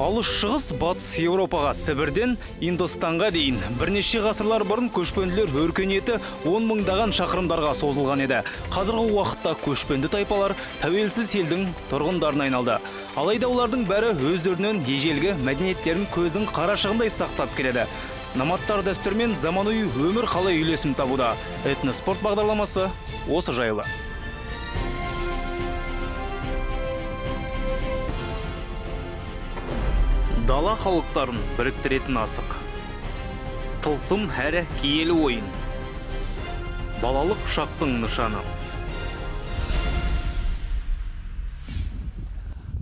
Алыс шығыс батыс Еуропаға, Сібірден Индостанға дейін бірнеше ғасырлар бұрын көшпенділер өркениеті 10 мыңдаған шақырымдарға созылған еді. Қазіргі уақытта көшпенді тайпалар тәуелсіз елдің тұрғындарына айналды. Алайда олардың бәрі өздерінен ежелгі мәдениеттерін көздің қарашығындай сақтап келеді. Номадтар дәстүрмен заманауи өмір қалай үйлесім табуда? Этноспорт бағдарламасы осы жайлы. Дала халықтарын біріктіретін асық. Тылсым әрі киелі ойын. Балалық шақтың нышаны.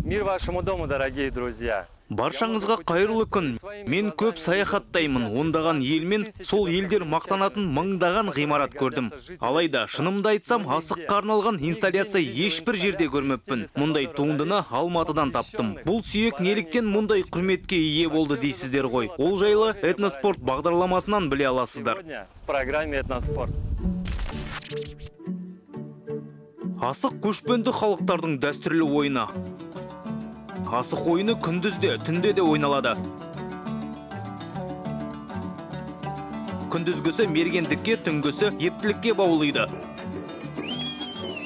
Мир вашему дому, дорогие друзья. Баршаңызға қайырлы күн. Мен көп саяхаттаймын, ондаған елмен сол елдер мақтанатын мыңдаған ғимарат көрдім. Алайда, шынымды айтсам, асыққа арналған инсталляция ешбір жерде көрмеппін. Мұндай туындыны Алматыдан таптым. Бұл сүйек неліктен мұндай құрметке ие болды дейсіздер ғой. Ол жайлы Этноспорт бағдарламасынан біле аласыздар. В программе Этноспорт. Асық көшпенді халықтардың дәстүрлі ойыны. Асық ойыны күндізде, түнде де ойналады. Күндізгісі мергендікке, түнгісі ептілікке баулайды.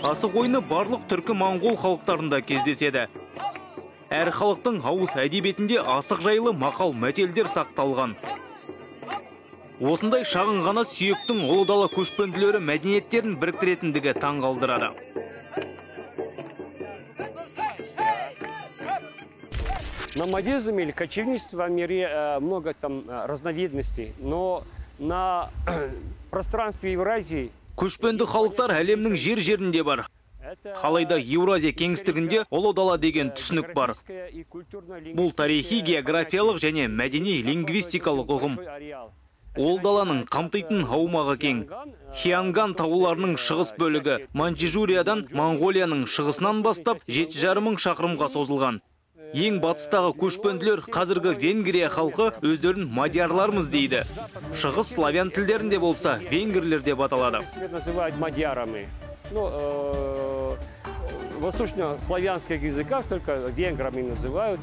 Асық ойыны барлық түркі моңғол халықтарында кездеседі. Әр халықтың ауыз әдебиетінде асық жайлы мақал мәтелдер сақталған. Осындай шағын ғана сүйектің ұлы дала көшпенділері мәдениеттерін біріктіретіндігі таң қалдырады. Номадизм или кочевничество в мире много там разновидностей, но на пространстве Евразии көшпенді халықтар әлемнің жер-жерінде бар. Қалайда Еуразия кеңістігінде ұлы дала деген түсінік бар. Бұл тарихи, географиялық және мәдени лингвистикалық ұғым. Ол даланың қамтитын аумағы кең. Хианган тауларының шығыс бөлігі Манчжуриядан Моңғолияның шығысынан бастап 7,5 мың шақырымға созылған. Ең батыстағы көшпенділер қазіргі Венгрия халқы өздерін мадиярлармыз дейді. Шығыс славян тілдерінде болса, венгрлер деп аталады. В восточно-славянских языках только венграми называют.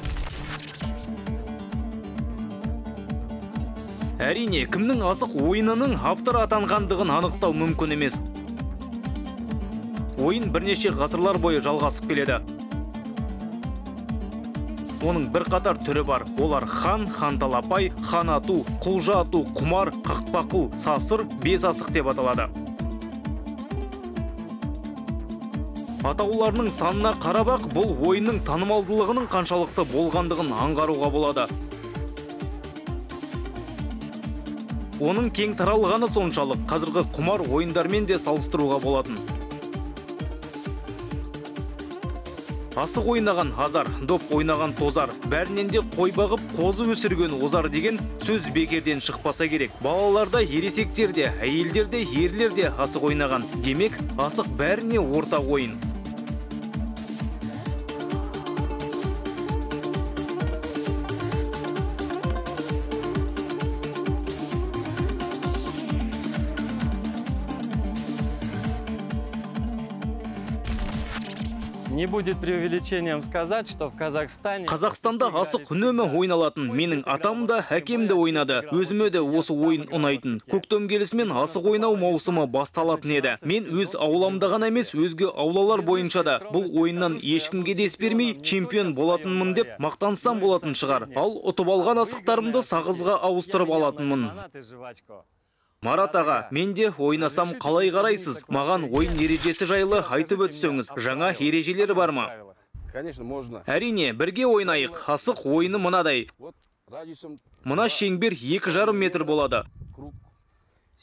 Әрине, кімнің асық ойынының автор атанғандығын анықтау мүмкін емес. Ойын бірнеше ғасырлар бойы жалғасып келеді. Оның бір қатар түрі бар. Олар хан, ханталапай, хан ату, құлжа ату, құмар, қақпақыл, сасыр, бес асық деп аталады. Атауларының санына қарабақ, бұл ойынның танымалдылығының қаншалықты болғандығын аңғаруға болады. Оның кең таралғаны соншалық, қазіргі құмар ойындармен де салыстыруға болатын. Асық ойнаған азар, доп ойнаған тозар, бәрінен де қой бағып, қозы өсірген озар деген сөз бекерден шықпаса керек. Балаларда, ересектерде, әйелдерде, ерлерде асық ойнаған. Демек, асық бәріне ортақ ойын. Не будет преувеличением сказать, что в Казахстане... Қазақстанда асық үнемі ойналатын. Менің атам да, әкем де ойнады. Өзіме де осы ойын ұнайтын. Көктем келісімен асық ойнау маусымы басталатын еді. Мен өз ауламда ғана емес, өзге аулалар бойынша да бұл ойыннан ешкімге дес бермей, чемпион болатынмын деп мақтансам болатын шығар. Ал ұтып алған асықтарымды сағызға ауыстырып алатынмын. Марат аға, мен де ойнасам қалай қарайсыз? Маған ойын ережесі жайлы айтып өтсеңіз, жаңа ережелері бар ма? Әрине, бірге ойнайық. Асық ойыны мынадай. Мына шеңбер 2,5 метр болады.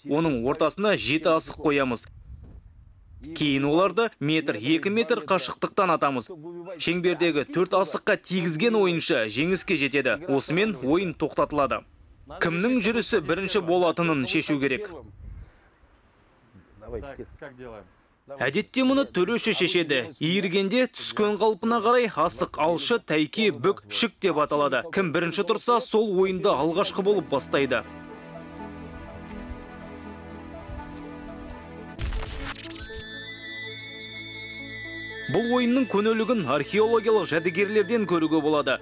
Оның ортасына 7 асық қоямыз. Кейін оларды 1-2 метр қашықтықтан атамыз. Шеңбердегі 4 асыққа тигізген ойыншы жеңіске жетеді. Осымен ойын тоқтатылады. Кімнің жүрісі бірінші болатынын шешу керек. Әдетте мұны төреші шешеді. Иіргенде түскен қалпына қарай асық алшы, тәйке, бүк, шік деп аталады. Кім бірінші тұрса, сол ойынды алғашқы болып бастайды. Бұл ойынның көнелігін археологиялық жәдігерлерден көруге болады.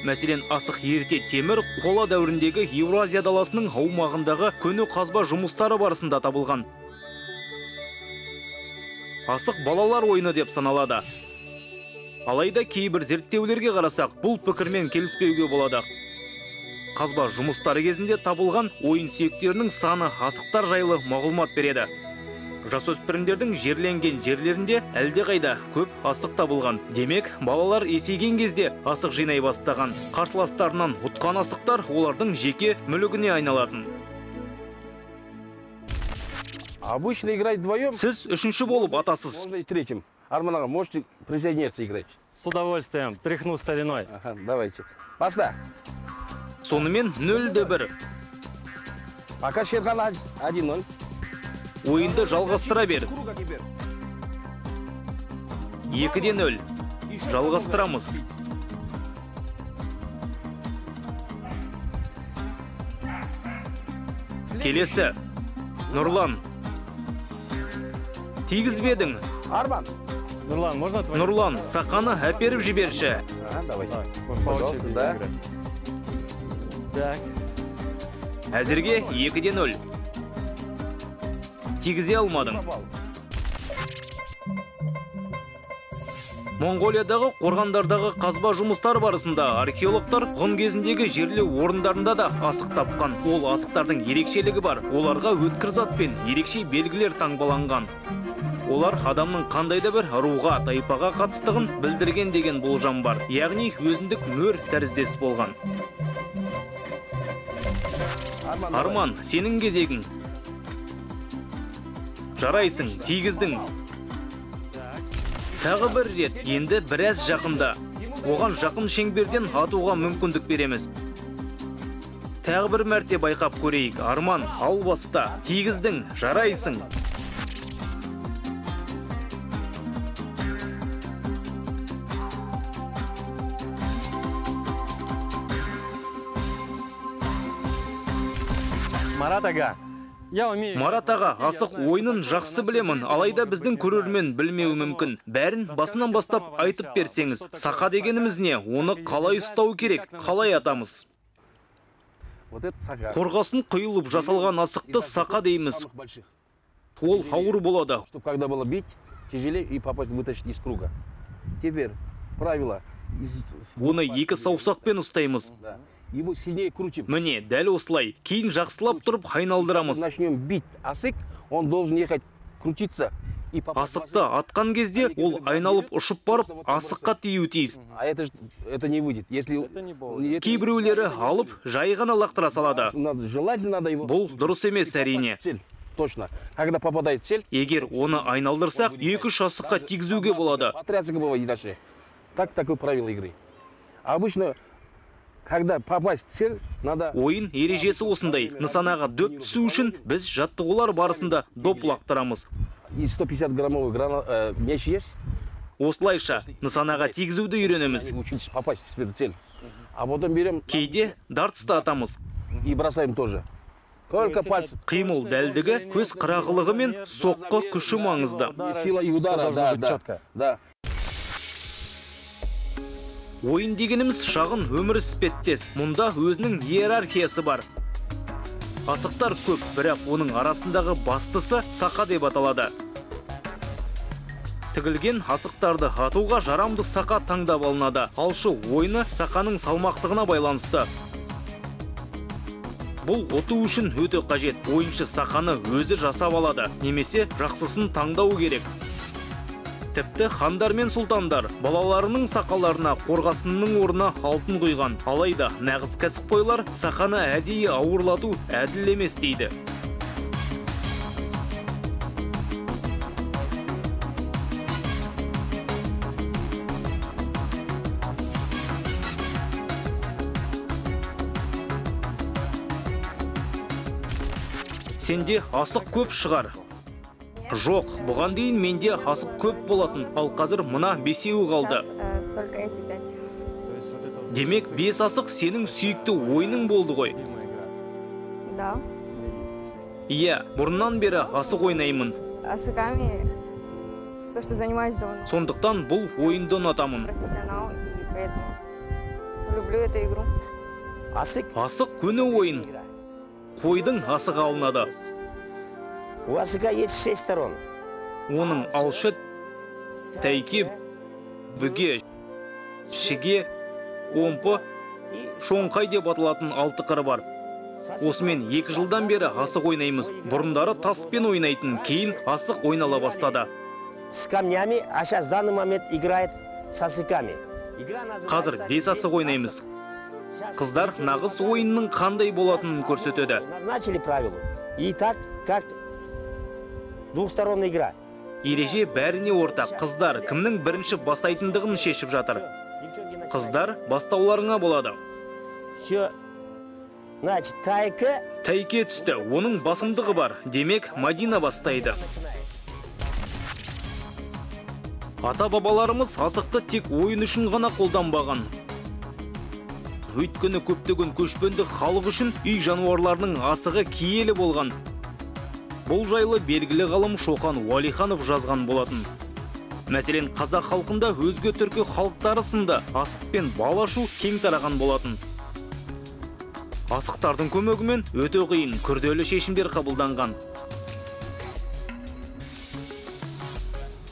Мәселен, асық ерте темір қола дәуіріндегі Еуразия даласының аумағындағы көне қазба жұмыстары барысында табылған. Асық балалар ойыны деп саналады. Алайда кейбір зерттеулерге қарасақ, бұл пікірмен келіспеуге болады. Қазба жұмыстары кезінде табылған ойын сүйектерінің саны асықтар жайлы мағлұмат береді. Жасөспірімдердің жерленген жерлерінде әлдеқайда көп асық табылған. Демек, балалар есейген кезде асық жинай бастаған. Қарсыластарынан ұтқан асықтар олардың жеке мүлігіне айналатын. Обычно играть вдвоем. Сіз үшінші болып атасыз. Можно и третьим. Арман аға, можете присоединяться играть. С удовольствием. Тряхну стариной. Ага, давайте. Пошла. Сонымен 0-1. Пока Шерхан 1-0. Ойынды жалғастыра бер. 2-0. Жалғастырамыз. Келесі. Нұрлан. Тигізбедің. Арман. Нурлан, можно твой? Нұрлан, сақаны әперіп жіберші. Давайте. По Пожалуйста, очереди да. играть. Так. Әзірге 2-0. Тигізе алмадың. Монғолиядағы қорғандардағы қазба жұмыстар барысында археологтар ғұн кезіндегі жерлеу орындарында да асық тапқан. Ол асықтардың ерекшелігі бар. Оларға өткір зат пен ерекше белгілер таңбаланған. Олар адамның қандайда бір руға, тайпаға қатыстығын білдірген деген болжам бар. Яғни өзіндік мөр тәріздес болған. Арман, сенің кезегің. Жарайсың, тигіздің. Тағы бір рет, енді біраз жақында. Оған жақын шеңберден атуға мүмкіндік береміз. Тағы бір мәрте байқап көрейік. Арман, ал баста, тигіздің, жарайсың. Марат ага. Я умею. Марат аға, асық ойынын жақсы білемін, алайда біздің көрермен білмеуі мүмкін. Бәрін басынан бастап айтып берсеңіз, сақа дегеніміз не? Оны қалай ұстау керек? Қалай атамыз? Вот это сака. Қорғасын құйылып жасалған асықты сақа дейміз. Самых больших. Ол ауыр болады. Чтобы когда было бить, тяжелее и попасть, вытащить из круга. Теперь правило. Оны екі саусақпен ұстаймыз. Да. Его сильнее крутим. Міне, дәл осылай. Кейін жақсылап тұрып айналдырамыз. Начнем бить асык, он должен ехать, крутиться и попасть. Асықты атқан кезде ол айналып ұшып барып, асыққа тиюі тиіс. А это не выйдет. Если Это не будет. Кейбіреулері алып, жай ғана лақтыра салады. желательно надо его. Бұл дұрыс емес әрине. Цель. Точно. Когда попадает в цель, Егер оны айналдырсақ, 2-3 асыққа тигізуге болады. отрясок бывает даже. Такое правило игры. Обычно, когда попасть в цель, надо... Ойын ережесі осындай. Нысанаға дөп түсу үшін біз жаттығулар барысында доп лақтырамыз. И 150-граммовый мяч есть. Осылайша нысанаға тигізуді үйренеміз. Учитесь попасть в эту цель. А потом берем Кейде дартсты атамыз. и бросаем тоже. Только пальцы. Қимыл дәлдігі, көз қырағылығы мен соққы күші маңызды. Сила и удара, должно да, быть да, четко. да. Ойын дегеніміз шағын өмір іспеттес. Мұнда өзінің иерархиясы бар. Асықтар көп, бірақ оның арасындағы бастысы сақа деп аталады. Тігілген асықтарды атуға жарамды сақа таңдап алынады. Алшы ойыны сақаның салмақтығына байланысты. Бұл оту үшін өте қажет. Ойыншы сақаны өзі жасап алады, немесе жақсысын таңдау керек. Тіпті хандар мен сұлтандар балаларының сақаларына қорғасынның орнына алтын құйған. Алайда нағыз кәсіпқойлар сақаны әдейі ауырлату әділ емес дейді. Сенде асық көп шығар. Жоқ, бұған дейін менде асық көп болатын, ал қазір мына 5-еу қалды. Только эти 5. То есть вот это вот Демек, 5 асық сенің сүйікті ойының болды ғой. любимая игра. Да. Иә, бұрыннан бері асық ойнаймын. Асыками, то, что занимаюсь давно, Сондықтан бұл ойынды ұнатамын. профессионал, и поэтому люблю эту игру. Асық көне ойын. Қойдың асығы алынады. У асыка есть 6 сторон. Оның алшы, тәйке, бүге, шіге, омпы, шоңқай деп аталатын 6 қыры бар. Осымен 2 жылдан бері асық ойнаймыз. Бұрындары таспен ойнайтын, кейін асық ойнала бастады. С камнями, а сейчас в данный момент играет с асыками. Қазір 5 асық ойнаймыз. Қыздар нағыз ойынның қандай болатынын көрсетеді. Назначили правила. И так, как двухсторонняя игра. Ереже бәріне ортақ. Қыздар кімнің бірінші бастайтындығын шешіп жатыр. Қыздар бастауларыңа болады. Все. Значит, тайка. Тәйке түсті, оның басымдығы бар. Демек, Мадина бастайды. Ата-бабаларымыз асықты тек ойын үшін ғана қолданбаған. Өйткені көптеген көшпенді халық үшін үй жануарларының асығы киелі болған. Бұл жайлы белгілі ғалым Шоқан Уалиханов жазған болатын. Мәселен, қазақ халқында өзге түркі халықтары сынды асық пен бал ашу кең тараған болатын. Асықтардың көмегімен өте қиын, күрделі шешімдер қабылданған.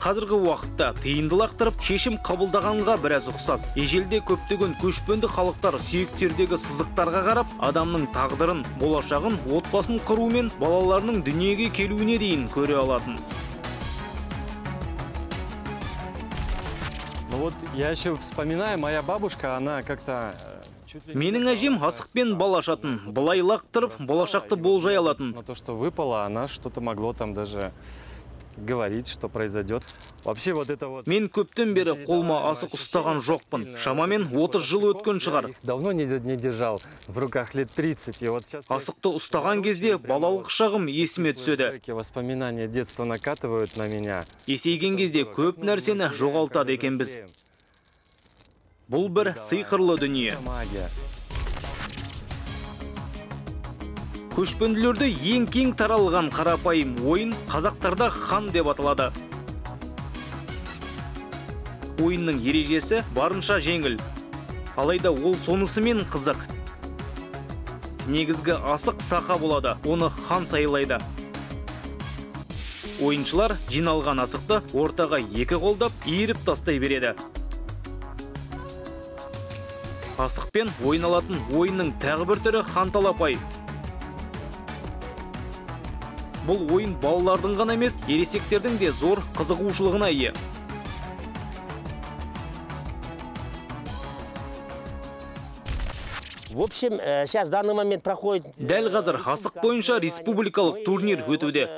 Қазіргі уақытта тиынды лақтырып шешім қабылдағанға біраз ұқсас. Ежелде көптеген көшпенді халықтар сүйектердегі сызықтарға қарап, адамның тағдырын, болашағын, отбасын құру мен балаларының дүниеге келуіне дейін көре алатын. Ну вот я еще вспоминаю, моя бабушка, она как-то... Менің әжем асықпен бал ашатын, былай лақтырып, болашақты болжай алатын. На то, что выпало, она что-то могло там даже говорить, что произойдет. Вообще вот это вот... Мен көптен бері қолма асық ұстаған жоқпын. Шамамен 30 жыл өткен шығар. Давно не держал, в руках лет 30. И вот сейчас... Асықты ұстаған кезде балалық шағым есіме түседі. Воспоминания детства накатывают на меня. Есейген кезде көп нәрсені жоғалтады екенбіз. Бұл бір сиқырлы дүние. Көшпенділерді ең кең таралған қарапайым ойын қазақтарда хан деп аталады. Ойынның ережесі барынша жеңіл. Алайда ол сонысымен қызық. Негізгі асық сақа болады, оны хан сайлайды. Ойыншылар жиналған асықты ортаға 2 қолдап иіріп тастай береді. Асықпен ойналатын ойынның тағы бір түрі ханталапай. Бұл ойын балалардың ғана емес, ересектердің де зор қызығушылығына ие. В общем, сейчас в данный момент проходит... Дәл қазір асық бойынша республикалық турнир өтуде.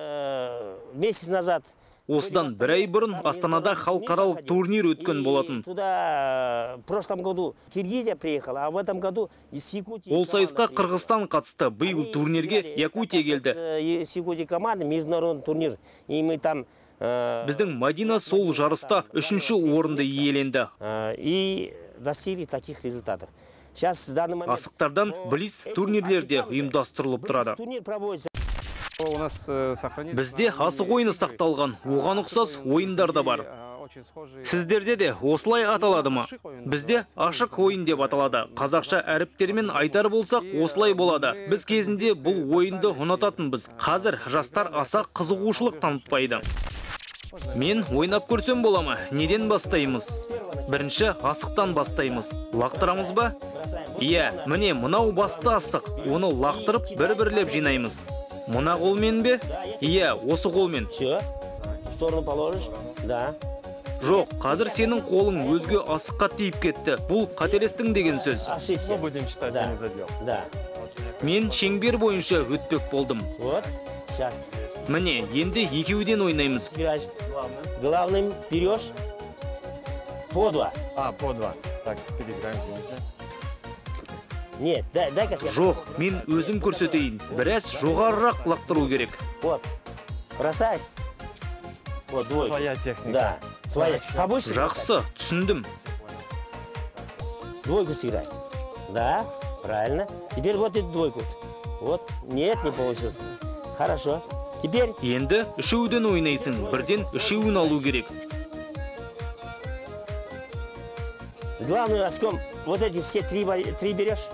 Месяц назад... Осыдан 1 ай бұрын Астанада халықаралық турнир өткен болатын. Туда в прошлом году Киргизия приехала, а в этом году из Якутии... Ол сайысқа Қырғызстан қатысты. Биыл турнирге Якутия келді. Из Якутии команда, международный турнир. И мы там... Біздің Мадина сол жарыста 3-ші орынды иеленді. И достигли таких результатов. Сейчас в данный момент... Асықтардан блиц турнирлерде ұйымдастырылып тұрады. Турнир проводится. Бізде асық ойыны сақталған, оған ұқсас ойындар да бар. Сіздерде де осылай аталады ма? Бізде ашық ойын деп аталады. Қазақша әріптермен айтар болсақ, осылай болады. Біз кезінде бұл ойынды ұнататынбыз. Қазір жастар аса қызығушылық танытпайды. Мен ойнап көрсем бола ма? Неден бастаймыз? Бірінші асықтан бастаймыз. Лақтырамыз ба? Иә, міне мынау басты асық. Оны лақтырып бір-бірлеп жинаймыз. Мына қолмен бе? Иә, осы қолмен. Все, в сторону положишь, да. Жоқ, қазір сенің қолың өзге асыққа тиіп кетті. Бұл қателестің деген сөз. Ошибся. Будем считать, я не задел. Да. Мен шеңбер бойынша өтпек болдым. Вот, сейчас. Міне, енді екеуден ойнаймыз. Играешь. Главным берешь по 2. А, по 2. Так, переиграем, извините. Нет, дай-ка я. Жоқ, мен өзім көрсетейін. Біраз жоғарырақ лақтыру керек. Вот, бросай. Вот, двойку. Своя техника. Да, своя. Повыше. Жақсы, түсіндім. Двойку сыграй. Да, правильно. Теперь вот эту двойку. Вот, нет, не получилось. Хорошо. Теперь... Енді үшеуден ойнайсың, бірден үшеуін алу керек. С главным оском Вот эти все три берешь?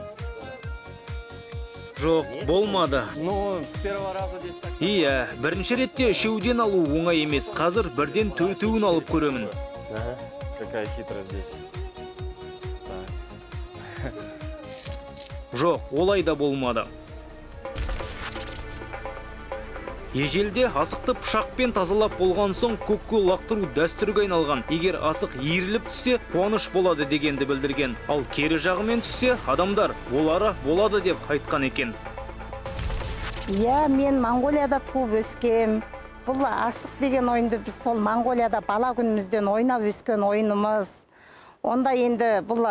Жоқ, болмады. Ну, с первого раза здесь так. Иә, бірінші ретте үшеуден алу оңай емес. Қазір бірден төртеуін алып көремін. Ага. Какая хитрость здесь. Жоқ, олай да болмады. Ежелде асықты пышақпен тазалап болған соң көкке лақтыру дәстүрге айналған. Егер асық иіріліп түссе, қуаныш болады дегенді білдірген. Ал кері жағымен түссе, адамдар олары болады деп айтқан екен. Иә, мен Монғолияда туып өскен. Бұл асық деген ойынды біз сол Монғолияда бала күнімізден ойнап өскен ойынымыз. Онда енді бұл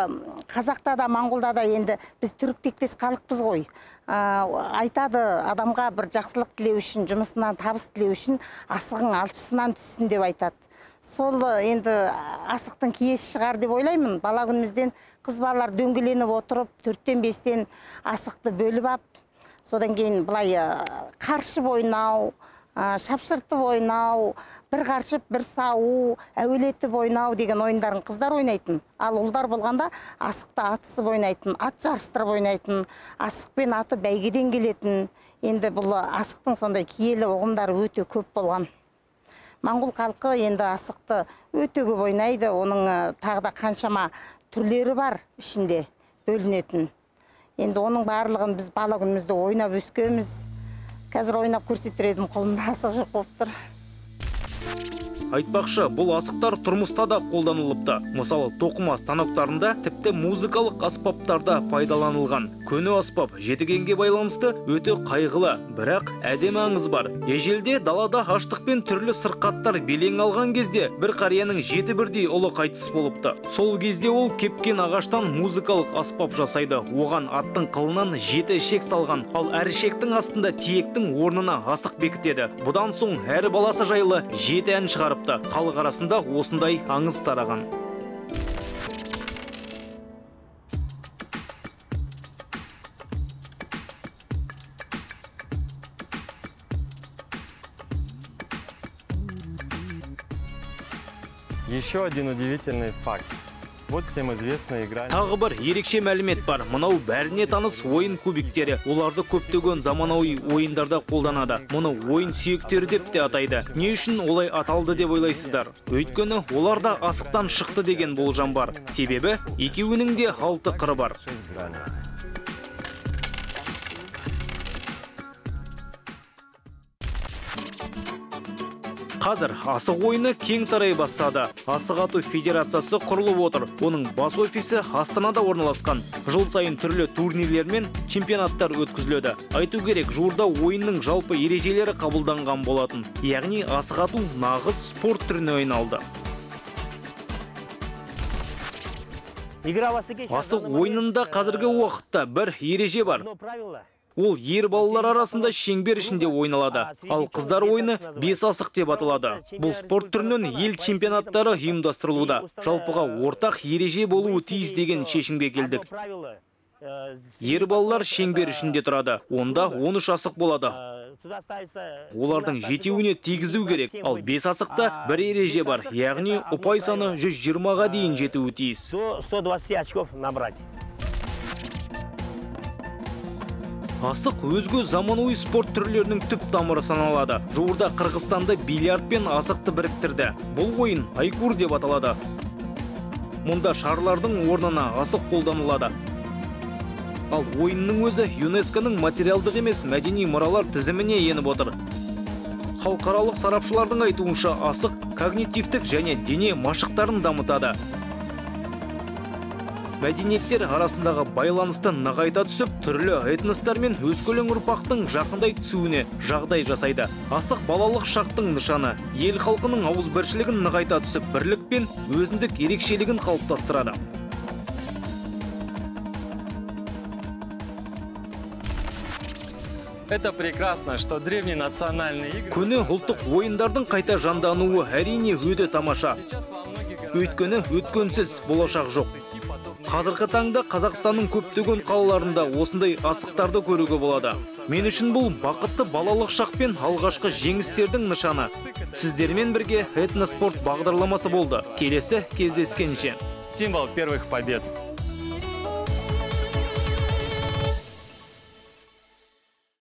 қазақта да, Монғолда да енді біз түрік тектес халықпыз ғой. Айтады адамға бір жақсылық тілеу үшін, жұмысынан табыс тілеу үшін асығың алшысынан түссін деп айтады. Сол енді асықтың киесі шығар деп ойлаймын. Бала күнімізден қыз балалар дөңгеленіп отырып, 4-5 асықты бөліп ап, содан кейін былай қаршып ойнау, шапшыртып ойнау, бір қаршып, бір сау, әуелетіп ойнау деген ойындарын қыздар ойнайтын. Ал ұлдар болғанда асықты атысып ойнайтын, ат жарыстырып ойнайтын, асықпен аты бәйгеден келетін. Енді бұл асықтың сондай киелі ұғымдары өте көп болған. Моңғол халқы енді асықты өте көп ойнайды. Оның тағы да қаншама түрлері бар ішінде бөлінетін. Енді оның барлығын біз бала күнімізде ойнап өскенбіз. Қазір ойнап көрсетер едім, қолымда асық жоқ болып тұр. Айтпақшы, бұл асықтар тұрмыста да қолданылыпты. Мысалы, тоқыма станоктарында тіпті музыкалық аспаптарда пайдаланылған. Көне аспап жетігенге байланысты өте қайғылы, бірақ әдемі аңыз бар. Ежелде далада аштық пен түрлі сырқаттар белең алған кезде бір қарияның 7 бірдей ұлы қайтыс болыпты. Сол кезде ол кепкен ағаштан музыкалық аспап жасайды. Оған аттың қылынан 7 ішек салған, ал әр ішектің астында тиектің орнына асық бекітеді. Бұдан соң әр баласы жайлы 7 ән шығарып халық арасында осындай аңыз тараған. Еще один удивительный факт. Вот всем известная игра. Тағы бір ерекше мәлімет бар. Мынау бәріне таныс ойын кубиктері. Оларды көптеген заманауи ойындарда қолданады. Мұны ойын сүйектері деп те атайды. Не үшін олай аталды деп ойлайсыздар? Өйткені олар да асықтан шықты деген болжам бар. Себебі екеуінің де 6 қыры бар. Қазір асық ойыны кең тарай бастады. Асық ату федерациясы құрылып отыр. Оның бас офисі Астанада орналасқан. Жыл сайын түрлі турнирлер мен чемпионаттар өткізіледі. Айту керек, жуырда ойынның жалпы ережелері қабылданған болатын. Яғни асық ату нағыз спорт түріне айналды. Асық ойынында қазіргі уақытта бір ереже бар. Ол ер балалар арасында шеңбер ішінде ойналады. Ал қыздар ойыны 5 асық деп аталады. Бұл спорт түрінен ел чемпионаттары ұйымдастырылуда. Жалпыға ортақ ереже болуы тиіс деген шешімге келдік. Ер балалар шеңбер ішінде тұрады. Онда 13 асық болады. Олардың 7-уіне тигізу керек. Ал 5 асықта бір ереже бар. Яғни ұпай саны 120-ға дейін жетуі тиіс. 120 очков набрать. Асық өзге заманауи спорт түрлерінің түп тамыры саналады. Жуырда Қырғызстанда бильярд пен асықты біріктірді. Бұл ойын айкур деп аталады. Мұнда шарлардың орнына асық қолданылады. Ал ойынның өзі ЮНЕСКО-ның материалдық емес мәдени мұралар тізіміне еніп отыр. Халықаралық сарапшылардың айтуынша асық когнитивтік және дене машықтарын дамытады. Мәдениеттер арасындағы байланысты нығайта түсіп, түрлі этностар мен өскелең ұрпақтың жақындай түсуіне жағдай жасайды. Асық балалық шақтың нышаны, ел халқының ауызбіршілігін нығайта түсіп, бірлік пен өзіндік ерекшелігін қалыптастырады. Это прекрасно, что древние национальные игры... Көне ұлттық ойындардың қайта жандануы әрине өте тамаша. Өйткені өткенсіз болашақ жоқ. Қазіргі таңда Қазақстанның көптеген қалаларында осындай асықтарды көруге болады. Мен үшін бұл бақытты балалық шақ пен алғашқы жеңістердің нышаны. Сіздермен бірге этноспорт бағдарламасы болды. Келесі кездескенше. Символ первых побед.